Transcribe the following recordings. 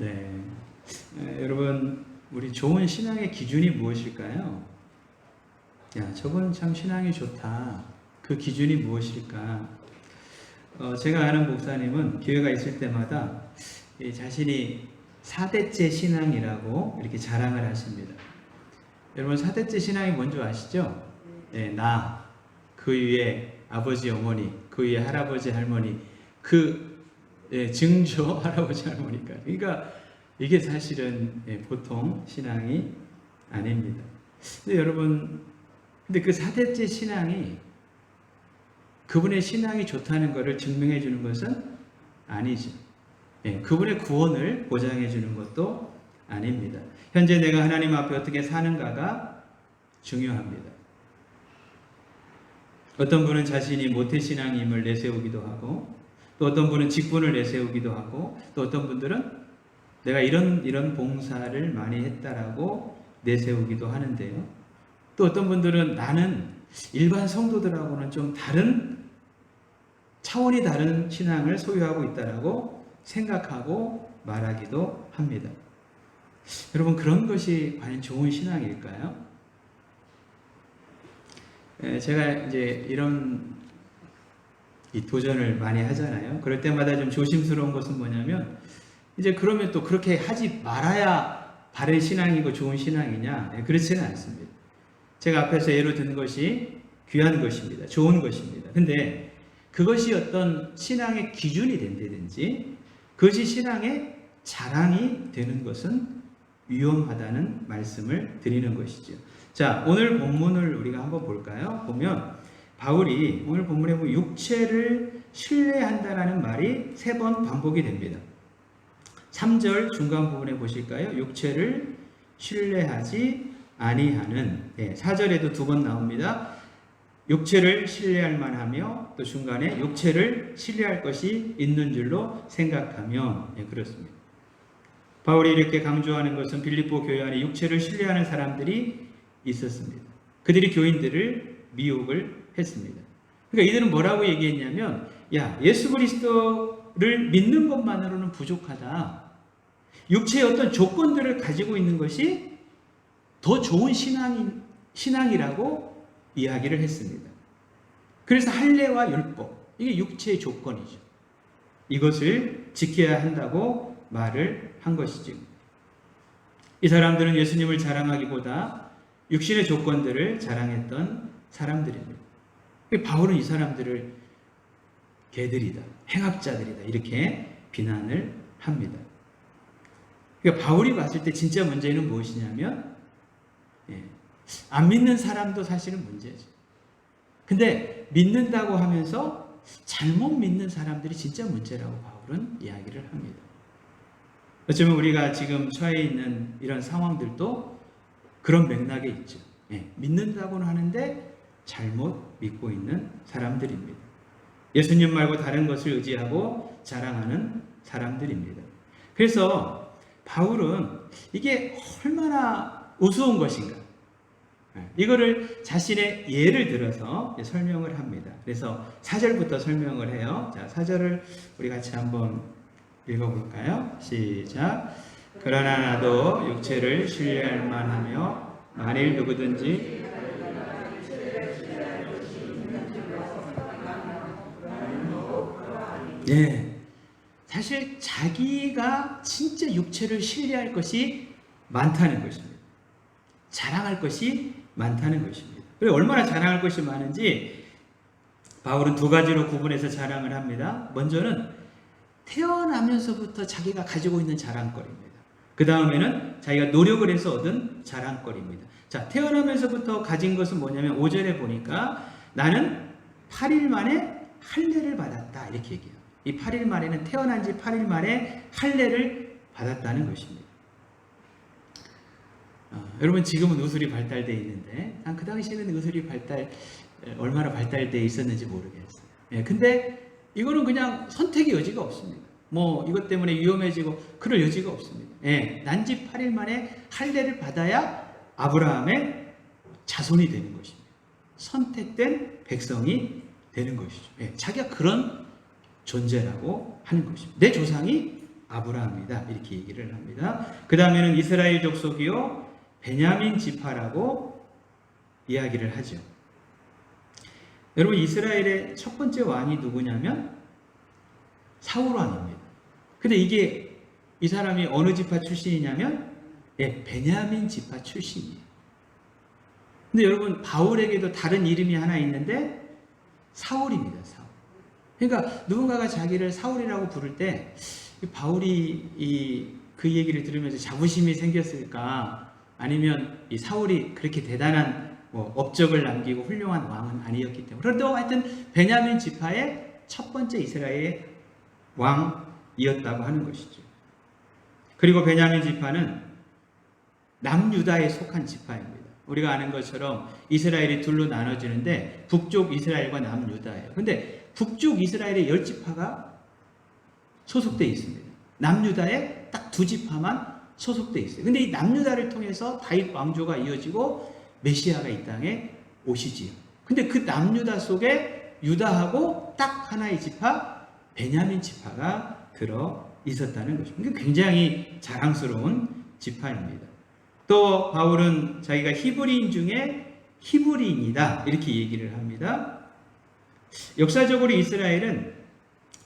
네. 여러분, 우리 좋은 신앙의 기준이 무엇일까요? 야, 저건 참 신앙이 좋다. 그 기준이 무엇일까? 제가 아는 목사님은 교회가 있을 때마다 자신이 4대째 신앙이라고 이렇게 자랑을 하십니다. 여러분, 4대째 신앙이 뭔지 아시죠? 네, 나, 그 위에 아버지, 어머니, 그 위에 할아버지, 할머니, 증조 할아버지, 할머니까지. 그러니까 이게 사실은 보통 신앙이 아닙니다. 근데 여러분, 근데 그 4대째 신앙이 그분의 신앙이 좋다는 것을 증명해 주는 것은 아니죠. 그분의 구원을 보장해 주는 것도 아닙니다. 현재 내가 하나님 앞에 어떻게 사는가가 중요합니다. 어떤 분은 자신이 모태신앙임을 내세우기도 하고, 또 어떤 분은 직분을 내세우기도 하고, 또 어떤 분들은 내가 이런 봉사를 많이 했다라고 내세우기도 하는데요. 또 어떤 분들은 나는 일반 성도들하고는 좀 차원이 다른 신앙을 소유하고 있다라고 생각하고 말하기도 합니다. 여러분, 그런 것이 과연 좋은 신앙일까요? 제가 이제 이런 도전을 많이 하잖아요. 그럴 때마다 좀 조심스러운 것은 뭐냐면, 이제 그러면 또 그렇게 하지 말아야 바른 신앙이고 좋은 신앙이냐? 그렇지는 않습니다. 제가 앞에서 예로 든 것이 귀한 것입니다. 좋은 것입니다. 근데 그것이 어떤 신앙의 기준이 된다든지 그것이 신앙의 자랑이 되는 것은 위험하다는 말씀을 드리는 것이죠. 자, 오늘 본문을 우리가 한번 볼까요? 보면 바울이 오늘 본문에 보면 육체를 신뢰한다라는 말이 3번 반복이 됩니다. 3절 중간 부분에 보실까요? 육체를 신뢰하지 아니하는. 4절에도 2번 나옵니다. 육체를 신뢰할 만하며, 또 중간에 육체를 신뢰할 것이 있는 줄로 생각하며. 그렇습니다. 바울이 이렇게 강조하는 것은 빌립보 교회 안에 육체를 신뢰하는 사람들이 있었습니다. 그들이 교인들을 미혹을 했습니다. 그러니까 이들은 뭐라고 얘기했냐면, 야, 예수 그리스도를 믿는 것만으로는 부족하다. 육체의 어떤 조건들을 가지고 있는 것이 더 좋은 신앙이라고 이야기를 했습니다. 그래서 할례와 율법, 이게 육체의 조건이죠. 이것을 지켜야 한다고 말을 한 것이죠. 이 사람들은 예수님을 자랑하기보다 육신의 조건들을 자랑했던 사람들입니다. 바울은 이 사람들을 개들이다, 행악자들이다, 이렇게 비난을 합니다. 그러니까 바울이 봤을 때 진짜 문제는 무엇이냐면, 안 믿는 사람도 사실은 문제죠. 근데 믿는다고 하면서 잘못 믿는 사람들이 진짜 문제라고 바울은 이야기를 합니다. 어쩌면 우리가 지금 처해 있는 이런 상황들도 그런 맥락에 있죠. 믿는다고는 하는데 잘못 믿고 있는 사람들입니다. 예수님 말고 다른 것을 의지하고 자랑하는 사람들입니다. 그래서 바울은 이게 얼마나 우스운 것인가, 이거를 자신의 예를 들어서 설명을 합니다. 그래서 4절부터 설명을 해요. 자, 4절을 우리 같이 한번 읽어볼까요? 시작. 그러나 나도 육체를 신뢰할 만하며 만일 누구든지 사실 자기가 진짜 육체를 신뢰할 것이 많다는 것입니다. 자랑할 것이 많다는 것입니다. 그리고 얼마나 자랑할 것이 많은지 바울은 2가지로 구분해서 자랑을 합니다. 먼저는 태어나면서부터 자기가 가지고 있는 자랑거리입니다. 그 다음에는 자기가 노력을 해서 얻은 자랑거리입니다. 자, 태어나면서부터 가진 것은 뭐냐면 5절에 보니까 나는 8일 만에 할례를 받았다, 이렇게 얘기해요. 이 8일 만에는 태어난 지 8일 만에 할례를 받았다는 것입니다. 여러분, 지금은 의술이 발달되어 있는데 그 당시에는 의술이 얼마나 발달되어 있었는지 모르겠어요. 근데 이거는 그냥 선택의 여지가 없습니다. 뭐 이것 때문에 위험해지고 그럴 여지가 없습니다. 난 지 8일 만에 할례를 받아야 아브라함의 자손이 되는 것입니다. 선택된 백성이 되는 것이죠. 자기가 그런 존재라고 하는 것입니다. 내 조상이 아브라함이다. 이렇게 얘기를 합니다. 그 다음에는 이스라엘 족속이요 베냐민 지파라고 이야기를 하죠. 여러분 이스라엘의 첫 번째 왕이 누구냐면 사울 왕입니다. 근데 이게 이 사람이 어느 지파 출신이냐면 베냐민 지파 출신이에요. 근데 여러분 바울에게도 다른 이름이 하나 있는데 사울입니다. 사울. 그러니까 누군가가 자기를 사울이라고 부를 때 바울이 그 얘기를 들으면서 자부심이 생겼을까? 아니면 이 사울이 그렇게 대단한 업적을 남기고 훌륭한 왕은 아니었기 때문에. 그런데 하여튼 베냐민 지파의 첫 번째 이스라엘의 왕이었다고 하는 것이죠. 그리고 베냐민 지파는 남유다에 속한 지파입니다. 우리가 아는 것처럼 이스라엘이 둘로 나눠지는데 북쪽 이스라엘과 남유다예요. 근데 북쪽 이스라엘의 10지파가 소속되어 있습니다. 남유다에 딱 2지파만 소속되어 있어요. 근데 이 남유다를 통해서 다윗 왕조가 이어지고 메시아가 이 땅에 오시지요. 근데 그 남유다 속에 유다하고 딱 하나의 지파 베냐민 지파가 들어 있었다는 것입니다. 굉장히 자랑스러운 지파입니다. 또 바울은 자기가 히브리인 중에 히브리인이다 이렇게 얘기를 합니다. 역사적으로 이스라엘은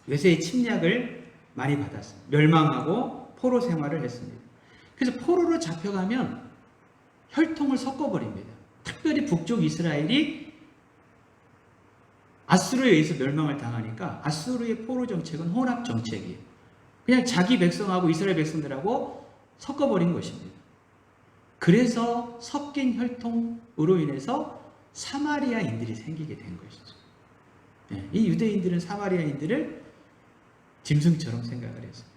외세의 침략을 많이 받았어요. 멸망하고 포로 생활을 했습니다. 그래서 포로로 잡혀가면 혈통을 섞어버립니다. 특별히 북쪽 이스라엘이 아수르에 의해서 멸망을 당하니까 아수르의 포로 정책은 혼합 정책이에요. 그냥 자기 백성하고 이스라엘 백성들하고 섞어버린 것입니다. 그래서 섞인 혈통으로 인해서 사마리아인들이 생기게 된 것이죠. 이 유대인들은 사마리아인들을 짐승처럼 생각을 했어요.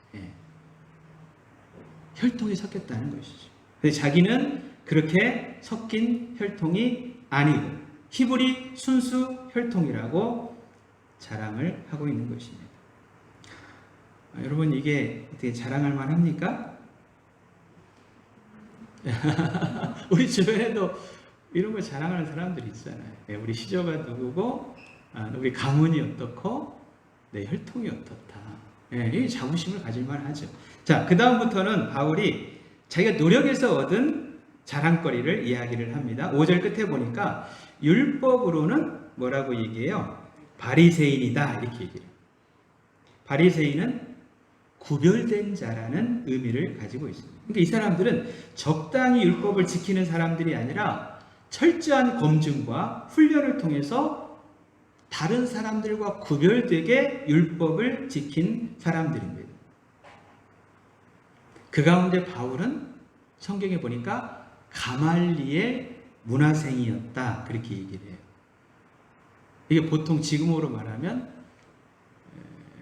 혈통이 섞였다는 것이죠. 그래서 자기는 그렇게 섞인 혈통이 아니고 히브리 순수 혈통이라고 자랑을 하고 있는 것입니다. 여러분 이게 어떻게 자랑할 만합니까? 우리 주변에도 이런 거 자랑하는 사람들이 있잖아요. 우리 시조가 누구고, 우리 가문이 어떻고, 내 혈통이 어떻다. 이 자부심을 가질만 하죠. 자, 그 다음부터는 바울이 자기가 노력해서 얻은 자랑거리를 이야기를 합니다. 5절 끝에 보니까 율법으로는 뭐라고 얘기해요? 바리새인이다 이렇게 얘기해요. 바리새인은 구별된 자라는 의미를 가지고 있습니다. 그러니까 이 사람들은 적당히 율법을 지키는 사람들이 아니라 철저한 검증과 훈련을 통해서 다른 사람들과 구별되게 율법을 지킨 사람들입니다. 그 가운데 바울은 성경에 보니까 가말리엘 문화생이었다 그렇게 얘기를 해요. 이게 보통 지금으로 말하면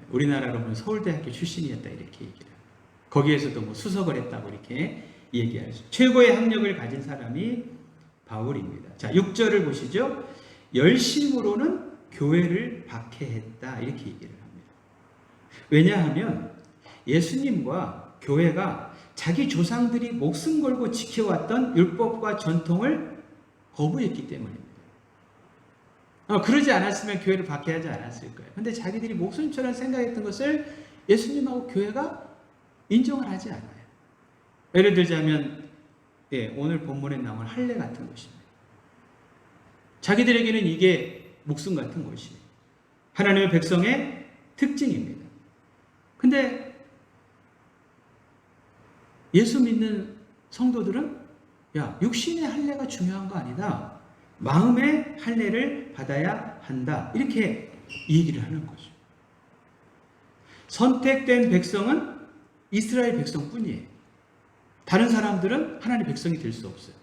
우리나라로 보면 서울대학교 출신이었다 이렇게 얘기를 해요. 거기에서도 뭐 수석을 했다고 이렇게 얘기하죠. 최고의 학력을 가진 사람이 바울입니다. 자, 6절을 보시죠. 열심으로는 교회를 박해했다 이렇게 얘기를 합니다. 왜냐하면 예수님과 교회가 자기 조상들이 목숨 걸고 지켜왔던 율법과 전통을 거부했기 때문입니다. 그러지 않았으면 교회를 박해하지 않았을 거예요. 근데 자기들이 목숨처럼 생각했던 것을 예수님하고 교회가 인정을 하지 않아요. 예를 들자면 오늘 본문에 나온 할례 같은 것입니다. 자기들에게는 이게 목숨 같은 것이에요. 하나님의 백성의 특징입니다. 근데 예수 믿는 성도들은 육신의 할례가 중요한 거 아니다. 마음의 할례를 받아야 한다. 이렇게 얘기를 하는 거죠. 선택된 백성은 이스라엘 백성뿐이에요. 다른 사람들은 하나님의 백성이 될 수 없어요.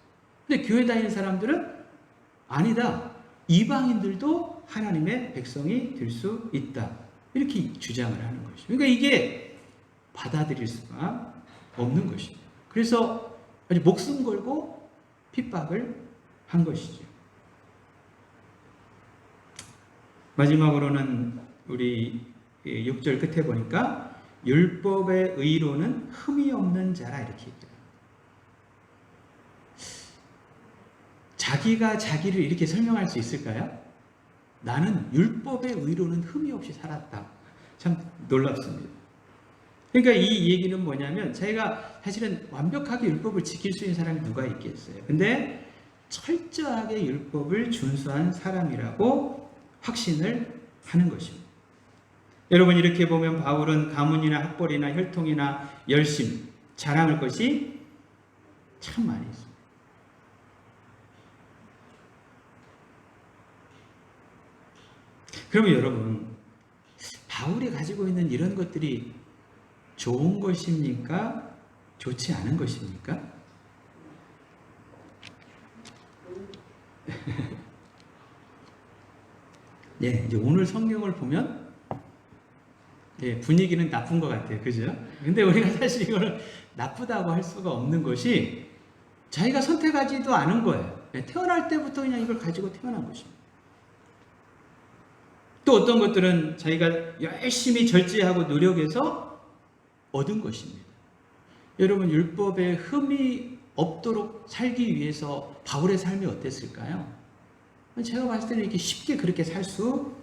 근데 교회 다니는 사람들은 아니다. 이방인들도 하나님의 백성이 될 수 있다. 이렇게 주장을 하는 것이죠. 그러니까 이게 받아들일 수가 없는 것입니다. 그래서 아주 목숨 걸고 핍박을 한 것이죠. 마지막으로는 우리 6절 끝에 보니까 율법의 의로는 흠이 없는 자라 이렇게 얘기해요. 자기가 자기를 이렇게 설명할 수 있을까요? 나는 율법의 의로는 흠이 없이 살았다. 참 놀랍습니다. 그러니까 이 얘기는 뭐냐면 저희가 사실은 완벽하게 율법을 지킬 수 있는 사람이 누가 있겠어요. 근데 철저하게 율법을 준수한 사람이라고 확신을 하는 것입니다. 여러분 이렇게 보면 바울은 가문이나 학벌이나 혈통이나 열심, 자랑할 것이 참 많이 있습니다. 그러면 여러분 바울이 가지고 있는 이런 것들이 좋은 것입니까? 좋지 않은 것입니까? 네, 이제 오늘 성경을 보면 분위기는 나쁜 것 같아요. 그죠? 근데 우리가 사실 이거를 나쁘다고 할 수가 없는 것이 자기가 선택하지도 않은 거예요. 태어날 때부터 그냥 이걸 가지고 태어난 것입니다. 또 어떤 것들은 자기가 열심히 절제하고 노력해서 얻은 것입니다. 여러분 율법에 흠이 없도록 살기 위해서 바울의 삶이 어땠을까요? 제가 봤을 때는 이렇게 쉽게 그렇게 살 수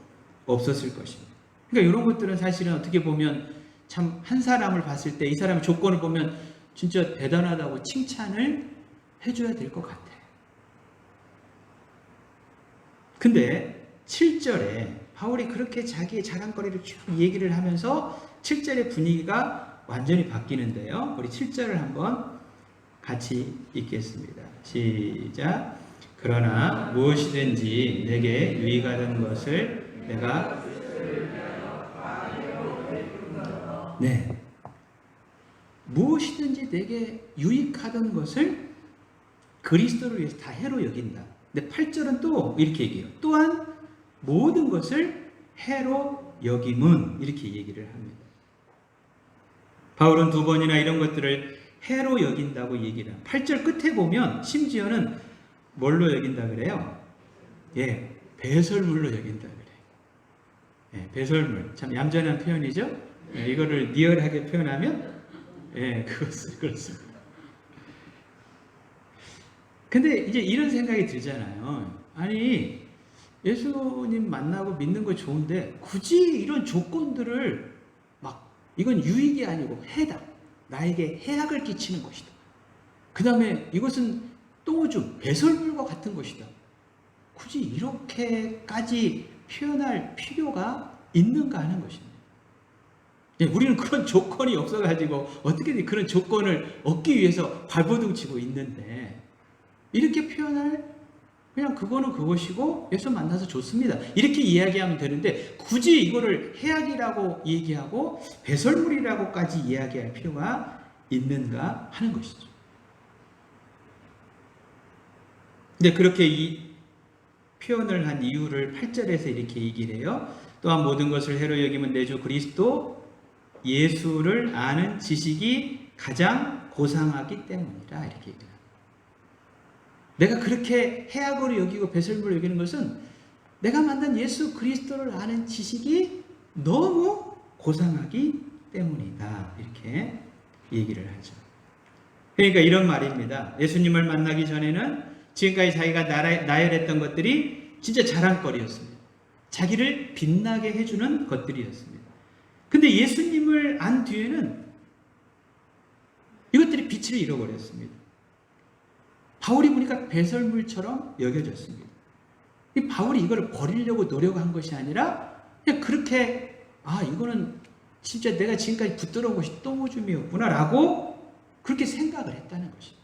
없었을 것입니다. 그러니까 이런 것들은 사실은 어떻게 보면 참 한 사람을 봤을 때 이 사람의 조건을 보면 진짜 대단하다고 칭찬을 해줘야 될 것 같아요. 근데 7절에 바울이 그렇게 자기의 자랑거리를 쭉 얘기를 하면서 7절의 분위기가 완전히 바뀌는데요. 우리 7절을 한번 같이 읽겠습니다. 시작. 그러나 무엇이든지 내게 유익하던 것을 내가 무엇이든지 내게 유익하던 것을 그리스도를 위해서 다 해로 여긴다. 근데 8절은 또 이렇게 얘기해요. 또한 모든 것을 해로 여김은 이렇게 얘기를 합니다. 바울은 두 번이나 이런 것들을 해로 여긴다고 얘기를 합니다. 8절 끝에 보면 심지어는 뭘로 여긴다 그래요? 배설물로 여긴다 그래요. 배설물. 참 얌전한 표현이죠? 이거를 리얼하게 표현하면 그렇습니다. 근데 이제 이런 생각이 들잖아요. 아니 예수님 만나고 믿는 거 좋은데 굳이 이런 조건들을 막 이건 유익이 아니고 해다. 나에게 해악을 끼치는 것이다. 그 다음에 이것은 똥오줌, 배설물과 같은 것이다. 굳이 이렇게까지 표현할 필요가 있는가 하는 것입니다. 우리는 그런 조건이 없어가지고 어떻게든 그런 조건을 얻기 위해서 발버둥 치고 있는데 이렇게 표현할 그냥 그거는 그것이고 예수 만나서 좋습니다. 이렇게 이야기하면 되는데 굳이 이거를 해악이라고 얘기하고 배설물이라고까지 이야기할 필요가 있는가 하는 것이죠. 근데 그렇게 이 표현을 한 이유를 8절에서 이렇게 얘기를 해요. 또한 모든 것을 해로 여기면 내 주 그리스도 예수를 아는 지식이 가장 고상하기 때문이라 이렇게 얘기합니다. 내가 그렇게 해악으로 여기고 배설물로 여기는 것은 내가 만든 예수 그리스도를 아는 지식이 너무 고상하기 때문이다. 이렇게 얘기를 하죠. 그러니까 이런 말입니다. 예수님을 만나기 전에는 지금까지 자기가 나열했던 것들이 진짜 자랑거리였습니다. 자기를 빛나게 해주는 것들이었습니다. 근데 예수님을 안 뒤에는 이것들이 빛을 잃어버렸습니다. 바울이 보니까 배설물처럼 여겨졌습니다. 이 바울이 이걸 버리려고 노력한 것이 아니라 그냥 그렇게 이거는 진짜 내가 지금까지 붙들어온 것이 똥오줌이었구나 라고 그렇게 생각을 했다는 것입니다.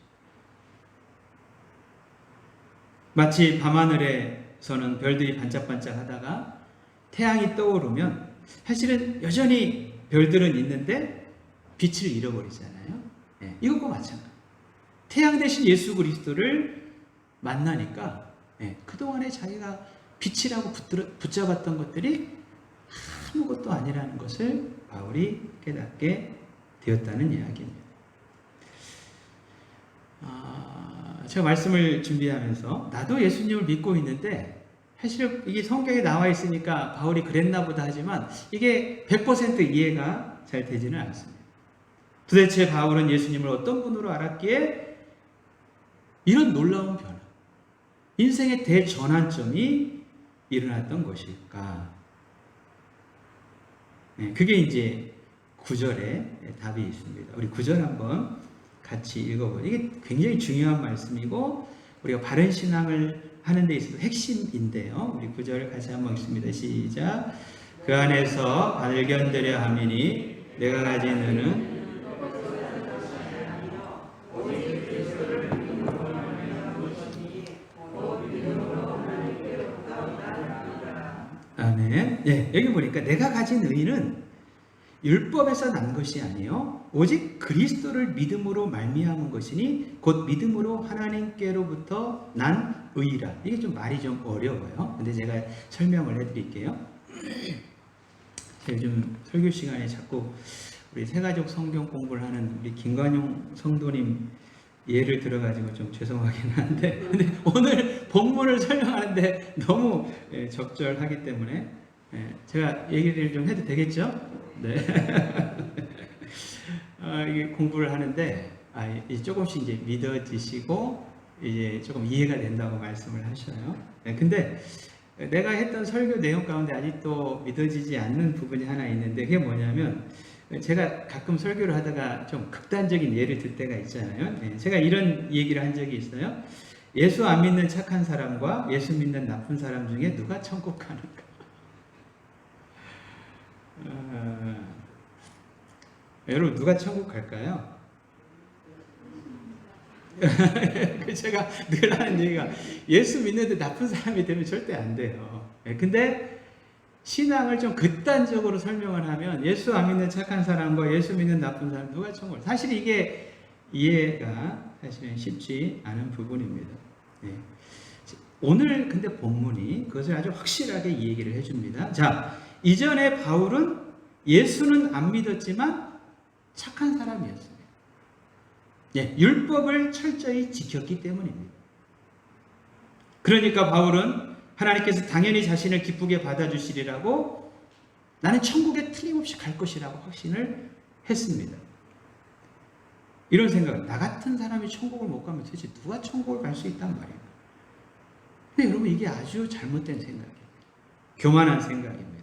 마치 밤하늘에서는 별들이 반짝반짝 하다가 태양이 떠오르면 사실은 여전히 별들은 있는데 빛을 잃어버리잖아요. 이것과 마찬가지예요. 태양 대신 예수 그리스도를 만나니까 그동안에 자기가 빛이라고 붙잡았던 것들이 아무것도 아니라는 것을 바울이 깨닫게 되었다는 이야기입니다. 제가 말씀을 준비하면서 나도 예수님을 믿고 있는데 사실 이게 성경에 나와 있으니까 바울이 그랬나 보다 하지만 이게 100% 이해가 잘 되지는 않습니다. 도대체 바울은 예수님을 어떤 분으로 알았기에 이런 놀라운 변화, 인생의 대전환점이 일어났던 것일까? 그게 이제 9절에 답이 있습니다. 우리 9절 한번 같이 읽어보죠. 이게 굉장히 중요한 말씀이고 우리가 바른 신앙을 하는 데 있어서 핵심인데요. 우리 9절 같이 한번 읽습니다. 시작. 그 안에서 발견되려 함이니 내가 가진 은은 아멘. 예, 여기 보니까 내가 가진 의는 율법에서 난 것이 아니요 오직 그리스도를 믿음으로 말미암은 것이니 곧 믿음으로 하나님께로부터 난 의라. 이게 좀 말이 좀 어려워요. 근데 제가 설명을 해드릴게요. 요즘 설교 시간에 자꾸 우리 새가족 성경 공부를 하는 우리 김관용 성도님 예를 들어가지고 좀 죄송하긴 한데, 근데 오늘 본문을 설명하는데 너무 적절하기 때문에 제가 얘기를 좀 해도 되겠죠? 네. 이게 공부를 하는데 조금씩 이제 믿어지시고 이제 조금 이해가 된다고 말씀을 하셔요. 근데 내가 했던 설교 내용 가운데 아직도 믿어지지 않는 부분이 하나 있는데 그게 뭐냐면 제가 가끔 설교를 하다가 좀 극단적인 예를 들 때가 있잖아요. 제가 이런 얘기를 한 적이 있어요. 예수 안 믿는 착한 사람과 예수 믿는 나쁜 사람 중에 누가 천국 가는가? 여러분 누가 천국 갈까요? 제가 늘 하는 얘기가 예수 믿는데 나쁜 사람이 되면 절대 안 돼요. 근데 신앙을 좀 극단적으로 설명을 하면 예수 안 믿는 착한 사람과 예수 믿는 나쁜 사람 누가 천국을, 사실 이게 이해가 사실은 쉽지 않은 부분입니다. 오늘 근데 본문이 그것을 아주 확실하게 이 얘기를 해줍니다. 자, 이전에 바울은 예수는 안 믿었지만 착한 사람이었습니다. 율법을 철저히 지켰기 때문입니다. 그러니까 바울은 하나님께서 당연히 자신을 기쁘게 받아주시리라고 나는 천국에 틀림없이 갈 것이라고 확신을 했습니다. 이런 생각, 나 같은 사람이 천국을 못 가면 도대체 누가 천국을 갈 수 있단 말이에요. 근데 여러분 이게 아주 잘못된 생각이에요. 교만한 생각입니다.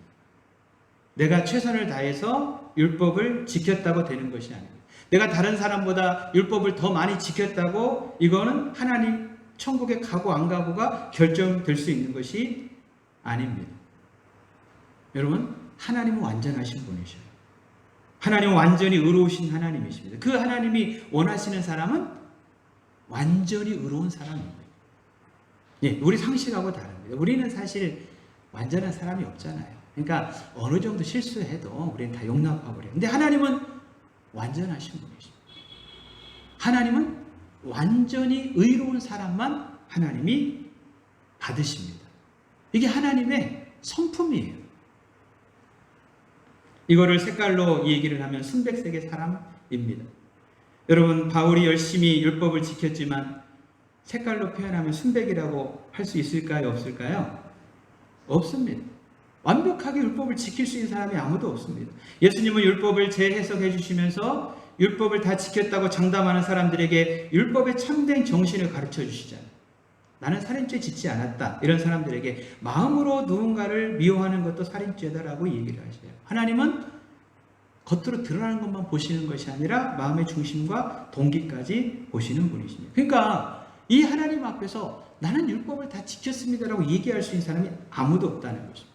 내가 최선을 다해서 율법을 지켰다고 되는 것이 아닙니다. 내가 다른 사람보다 율법을 더 많이 지켰다고 이거는 하나님 천국에 가고 안 가고가 결정될 수 있는 것이 아닙니다. 여러분 하나님은 완전하신 분이셔요. 하나님은 완전히 의로우신 하나님이십니다. 그 하나님이 원하시는 사람은 완전히 의로운 사람입니다. 우리 상식하고 다릅니다. 우리는 사실 완전한 사람이 없잖아요. 그러니까 어느 정도 실수해도 우리는 다 용납하고 그래요. 근데 하나님은 완전하신 분이십니다. 하나님은 완전히 의로운 사람만 하나님이 받으십니다. 이게 하나님의 성품이에요. 이거를 색깔로 얘기를 하면 순백색의 사람입니다. 여러분 바울이 열심히 율법을 지켰지만 색깔로 표현하면 순백이라고 할 수 있을까요? 없을까요? 없습니다. 완벽하게 율법을 지킬 수 있는 사람이 아무도 없습니다. 예수님은 율법을 재해석해 주시면서 율법을 다 지켰다고 장담하는 사람들에게 율법의 참된 정신을 가르쳐 주시잖아요. 나는 살인죄 짓지 않았다. 이런 사람들에게 마음으로 누군가를 미워하는 것도 살인죄다라고 얘기를 하셔요. 하나님은 겉으로 드러나는 것만 보시는 것이 아니라 마음의 중심과 동기까지 보시는 분이십니다. 그러니까 이 하나님 앞에서 나는 율법을 다 지켰습니다라고 얘기할 수 있는 사람이 아무도 없다는 것입니다.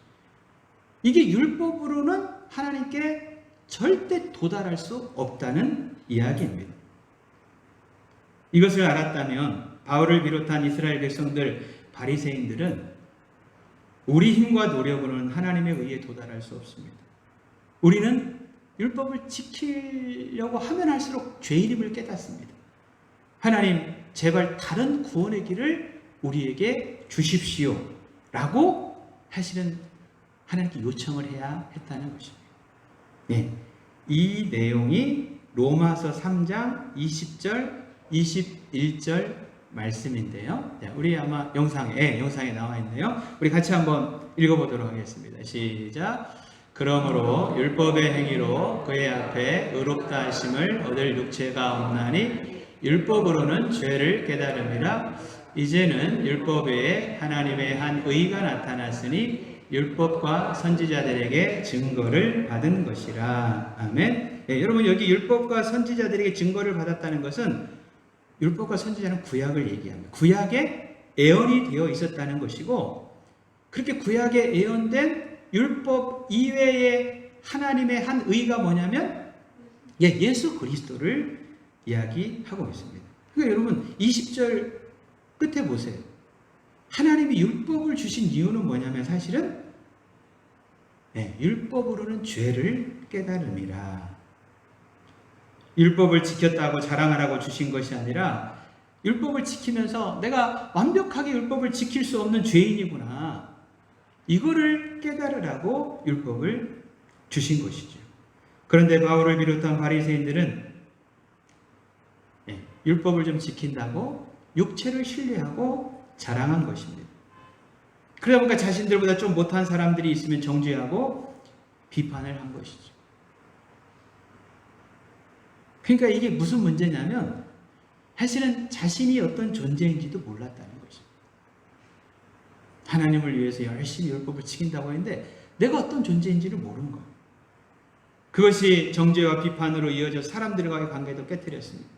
이게 율법으로는 하나님께 절대 도달할 수 없다는 이야기입니다. 이것을 알았다면 바울을 비롯한 이스라엘 백성들, 바리새인들은 우리 힘과 노력으로는 하나님의 의에 도달할 수 없습니다. 우리는 율법을 지키려고 하면 할수록 죄인임을 깨닫습니다. 하나님 제발 다른 구원의 길을 우리에게 주십시오 라고 사실은 하나님께 요청을 해야 했다는 것입니다. 이 내용이 로마서 3장 20절 21절 말씀인데요. 우리 아마 영상에 나와 있네요. 우리 같이 한번 읽어보도록 하겠습니다. 시작. 그러므로 율법의 행위로 그의 앞에 의롭다 하심을 얻을 육체가 없나니 율법으로는 죄를 깨달음이라. 이제는 율법 외에 하나님의 한 의가 나타났으니 율법과 선지자들에게 증거를 받은 것이라. 아멘. 네, 여러분 여기 율법과 선지자들에게 증거를 받았다는 것은 율법과 선지자는 구약을 얘기합니다. 구약에 예언이 되어 있었다는 것이고 그렇게 구약에 예언된 율법 이외의 하나님의 한 의가 뭐냐면 예수 그리스도를 이야기하고 있습니다. 그러니까 여러분 20절 끝에 보세요. 하나님이 율법을 주신 이유는 뭐냐면 사실은 율법으로는 죄를 깨달음이라. 율법을 지켰다고 자랑하라고 주신 것이 아니라 율법을 지키면서 내가 완벽하게 율법을 지킬 수 없는 죄인이구나. 이거를 깨달으라고 율법을 주신 것이죠. 그런데 바울을 비롯한 바리새인들은 율법을 좀 지킨다고 육체를 신뢰하고 자랑한 것입니다. 그러다 보니까 자신들보다 좀 못한 사람들이 있으면 정죄하고 비판을 한 것이죠. 그러니까 이게 무슨 문제냐면 사실은 자신이 어떤 존재인지도 몰랐다는 것입니다. 하나님을 위해서 열심히 율법을 지킨다고 했는데 내가 어떤 존재인지를 모르는 거예요. 그것이 정죄와 비판으로 이어져 사람들과의 관계도 깨뜨렸습니다.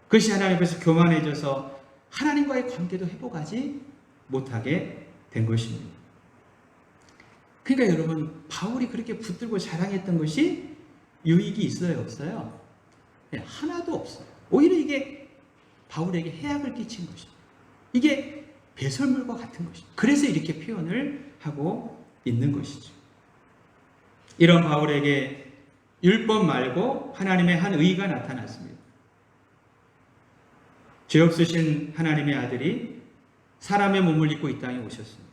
그것이 하나님 앞에서 교만해져서 하나님과의 관계도 회복하지 못하게 된 것입니다. 그러니까 여러분 바울이 그렇게 붙들고 자랑했던 것이 유익이 있어요? 없어요? 하나도 없어요. 오히려 이게 바울에게 해악을 끼친 것입니다. 이게 배설물과 같은 것입니다. 그래서 이렇게 표현을 하고 있는 것이죠. 이런 바울에게 율법 말고 하나님의 한 의가 나타났습니다. 죄 없으신 하나님의 아들이 사람의 몸을 입고 이 땅에 오셨습니다.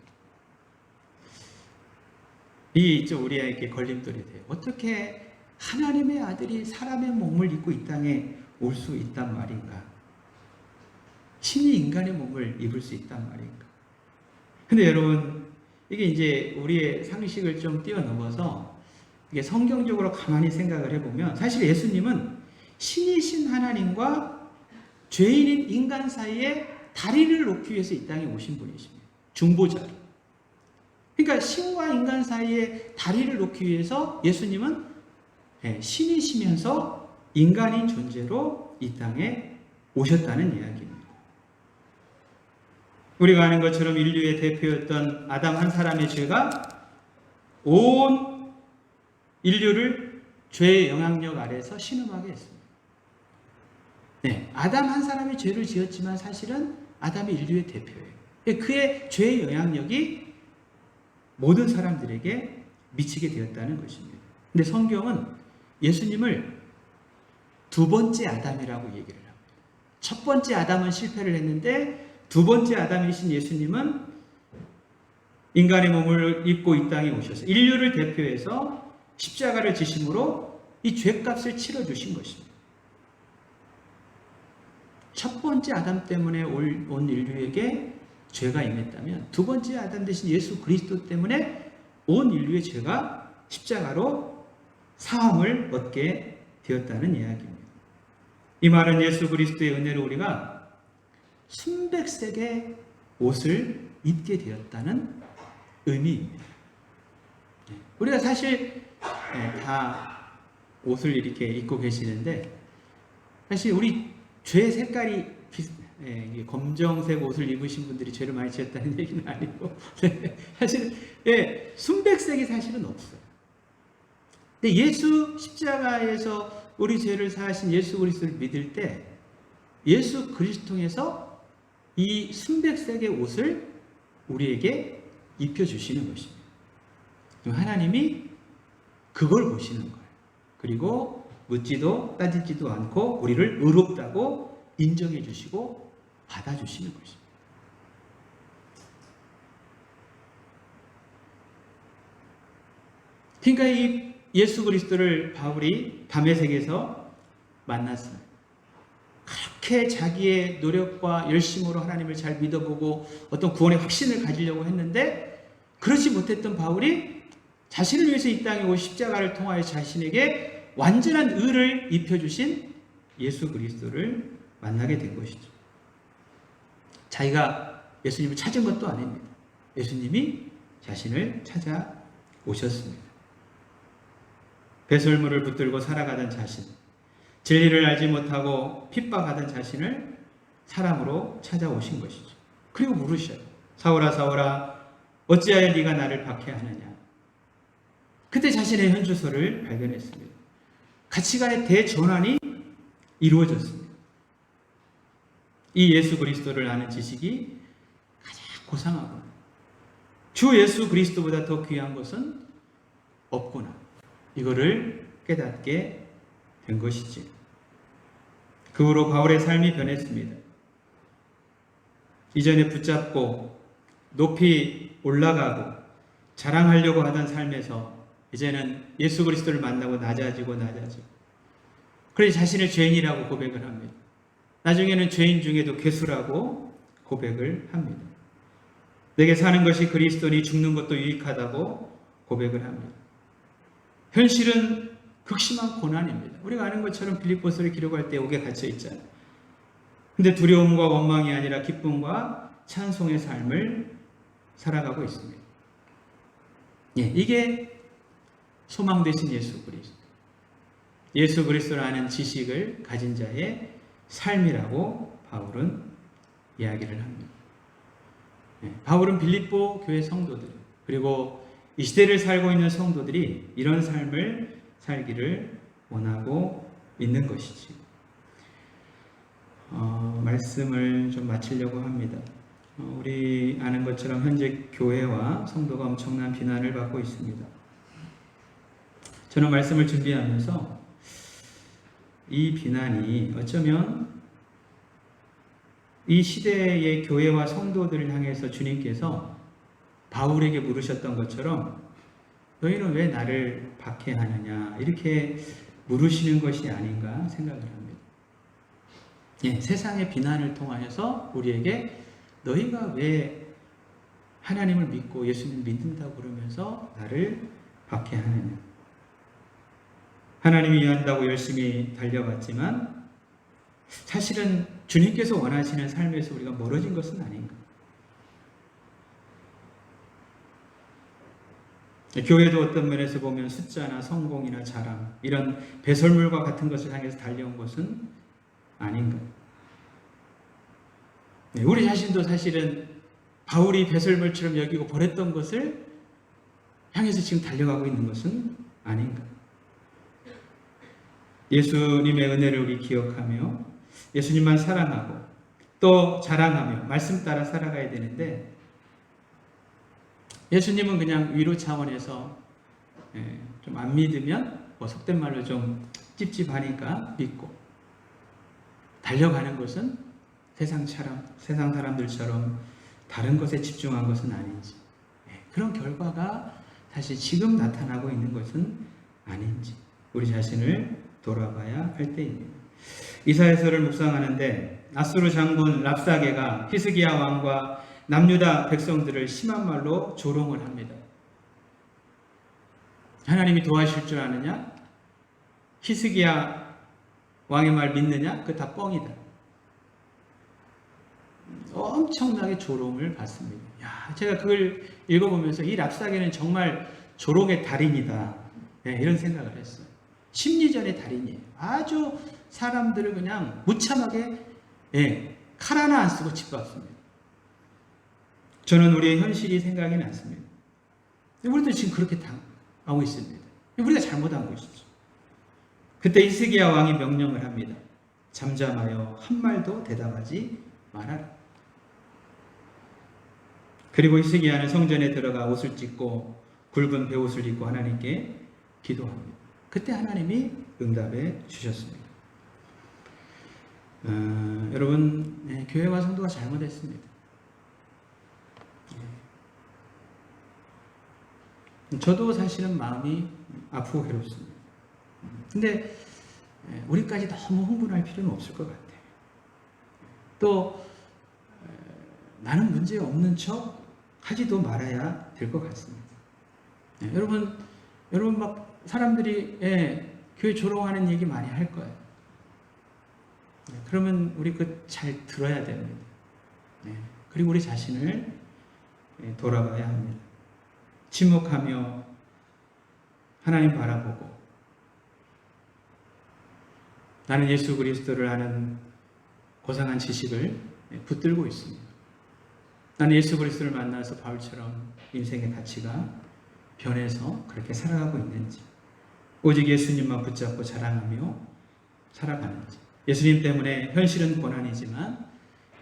이 우리에게 걸림돌이 돼요. 어떻게 하나님의 아들이 사람의 몸을 입고 이 땅에 올 수 있단 말인가? 신이 인간의 몸을 입을 수 있단 말인가? 근데 여러분, 이게 이제 우리의 상식을 좀 뛰어넘어서 이게 성경적으로 가만히 생각을 해보면 사실 예수님은 신이신 하나님과 죄인인 인간 사이에 다리를 놓기 위해서 이 땅에 오신 분이십니다. 중보자로. 그러니까 신과 인간 사이에 다리를 놓기 위해서 예수님은 신이시면서 인간인 존재로 이 땅에 오셨다는 이야기입니다. 우리가 아는 것처럼 인류의 대표였던 아담 한 사람의 죄가 온 인류를 죄의 영향력 아래서 신음하게 했습니다. 아담 한 사람이 죄를 지었지만 사실은 아담이 인류의 대표예요. 그의 죄의 영향력이 모든 사람들에게 미치게 되었다는 것입니다. 근데 성경은 예수님을 두 번째 아담이라고 얘기를 합니다. 첫 번째 아담은 실패를 했는데 두 번째 아담이신 예수님은 인간의 몸을 입고 이 땅에 오셔서 인류를 대표해서 십자가를 지심으로 이 죄값을 치러주신 것입니다. 첫 번째 아담 때문에 온 인류에게 죄가 임했다면 두 번째 아담 대신 예수 그리스도 때문에 온 인류의 죄가 십자가로 사함을 얻게 되었다는 이야기입니다. 이 말은 예수 그리스도의 은혜로 우리가 순백색의 옷을 입게 되었다는 의미입니다. 우리가 사실 다 옷을 이렇게 입고 계시는데 사실 우리 죄 색깔이 검정색 옷을 입으신 분들이 죄를 많이 지었다는 얘기는 아니고 사실 순백색이 사실은 없어요. 근데 예수 십자가에서 우리 죄를 사하신 예수 그리스도를 믿을 때 예수 그리스도 통해서 이 순백색의 옷을 우리에게 입혀주시는 것입니다. 하나님이 그걸 보시는 거예요. 그리고 묻지도 따지지도 않고 우리를 의롭다고 인정해 주시고 받아주시는 것입니다. 그러니까 이 예수 그리스도를 바울이 담에색에서 만났습니다. 그렇게 자기의 노력과 열심으로 하나님을 잘 믿어보고 어떤 구원의 확신을 가지려고 했는데 그렇지 못했던 바울이 자신을 위해서 이 땅에 온 십자가를 통하여 자신에게 완전한 의를 입혀주신 예수 그리스도를 만나게 된 것이죠. 자기가 예수님을 찾은 것도 아닙니다. 예수님이 자신을 찾아오셨습니다. 배설물을 붙들고 살아가던 자신, 진리를 알지 못하고 핍박하던 자신을 사람으로 찾아오신 것이죠. 그리고 물으셔요. 사울아 사울아 어찌하여 네가 나를 박해하느냐. 그때 자신의 현주소를 발견했습니다. 가치관의 대전환이 이루어졌습니다. 이 예수 그리스도를 아는 지식이 가장 고상하구나. 주 예수 그리스도보다 더 귀한 것은 없구나. 이거를 깨닫게 된 것이지. 그 후로 바울의 삶이 변했습니다. 이전에 붙잡고 높이 올라가고 자랑하려고 하던 삶에서 이제는 예수 그리스도를 만나고 낮아지고. 그래서 자신을 죄인이라고 고백을 합니다. 나중에는 죄인 중에도 괴수라고 고백을 합니다. 내게 사는 것이 그리스도니 죽는 것도 유익하다고 고백을 합니다. 현실은 극심한 고난입니다. 우리가 아는 것처럼 빌립보서를 기록할 때 옥에 갇혀 있잖아요. 근데 두려움과 원망이 아니라 기쁨과 찬송의 삶을 살아가고 있습니다. 예, 이게 소망 되신 예수 그리스도. 예수 그리스도를 아는 지식을 가진 자의 삶이라고 바울은 이야기를 합니다. 예, 바울은 빌립보 교회 성도들, 그리고 이 시대를 살고 있는 성도들이 이런 삶을 살기를 원하고 있는 것이지. 말씀을 좀 마치려고 합니다. 우리 아는 것처럼 현재 교회와 성도가 엄청난 비난을 받고 있습니다. 저는 말씀을 준비하면서 이 비난이 어쩌면 이 시대의 교회와 성도들을 향해서 주님께서 바울에게 물으셨던 것처럼 너희는 왜 나를 박해하느냐 이렇게 물으시는 것이 아닌가 생각을 합니다. 예, 세상의 비난을 통하여서 우리에게 너희가 왜 하나님을 믿고 예수님을 믿는다고 그러면서 나를 박해하느냐. 하나님이 위한다고 열심히 달려갔지만 사실은 주님께서 원하시는 삶에서 우리가 멀어진 것은 아닌가. 교회도 어떤 면에서 보면 숫자나 성공이나 자랑 이런 배설물과 같은 것을 향해서 달려온 것은 아닌가. 우리 자신도 사실은 바울이 배설물처럼 여기고 버렸던 것을 향해서 지금 달려가고 있는 것은 아닌가. 예수님의 은혜를 우리 기억하며 예수님만 사랑하고 또 자랑하며 말씀 따라 살아가야 되는데 예수님은 그냥 위로 차원에서 좀 안 믿으면 뭐 속된 말로 좀 찝찝하니까 믿고 달려가는 것은 세상 사람들처럼 다른 것에 집중한 것은 아닌지 그런 결과가 사실 지금 나타나고 있는 것은 아닌지 우리 자신을 돌아봐야 할 때입니다. 이사야서를 묵상하는데 아수르 장군 랍사게가 히스기야 왕과 남유다 백성들을 심한 말로 조롱을 합니다. 하나님이 도와주실 줄 아느냐? 히스기야 왕의 말 믿느냐? 그거 다 뻥이다. 엄청나게 조롱을 받습니다. 야, 제가 그걸 읽어보면서 이 랍사게는 정말 조롱의 달인이다. 네, 이런 생각을 했어요. 심리전의 달인이에요. 아주 사람들을 그냥 무참하게 칼 하나 안 쓰고 짓밟습니다. 저는 우리의 현실이 생각이 났습니다. 우리도 지금 그렇게 당하고 있습니다. 우리가 잘못한 것이죠. 그때 히스기야 왕이 명령을 합니다. 잠잠하여 한 말도 대답하지 말아라. 그리고 히스기야는 성전에 들어가 옷을 찢고 굵은 베옷을 입고 하나님께 기도합니다. 그때 하나님이 응답해 주셨습니다. 여러분, 교회와 성도가 잘못했습니다. 저도 사실은 마음이 아프고 괴롭습니다. 근데 우리까지 너무 흥분할 필요는 없을 것 같아요. 또 나는 문제 없는 척 하지도 말아야 될 것 같습니다. 여러분 막 사람들이 교회 조롱하는 얘기 많이 할 거예요. 그러면 우리 그 잘 들어야 됩니다. 그리고 우리 자신을 돌아봐야 합니다. 침묵하며 하나님 바라보고 나는 예수 그리스도를 아는 고상한 지식을 붙들고 있습니다. 나는 예수 그리스도를 만나서 바울처럼 인생의 가치가 변해서 그렇게 살아가고 있는지, 오직 예수님만 붙잡고 자랑하며 살아가는지, 예수님 때문에 현실은 고난이지만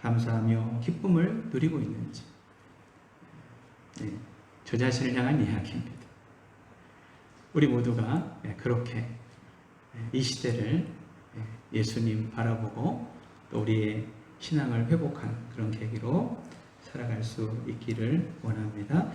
감사하며 기쁨을 누리고 있는지, 저 자신을 향한 이야기입니다. 우리 모두가 그렇게 이 시대를 예수님 바라보고 또 우리의 신앙을 회복하는 그런 계기로 살아갈 수 있기를 원합니다.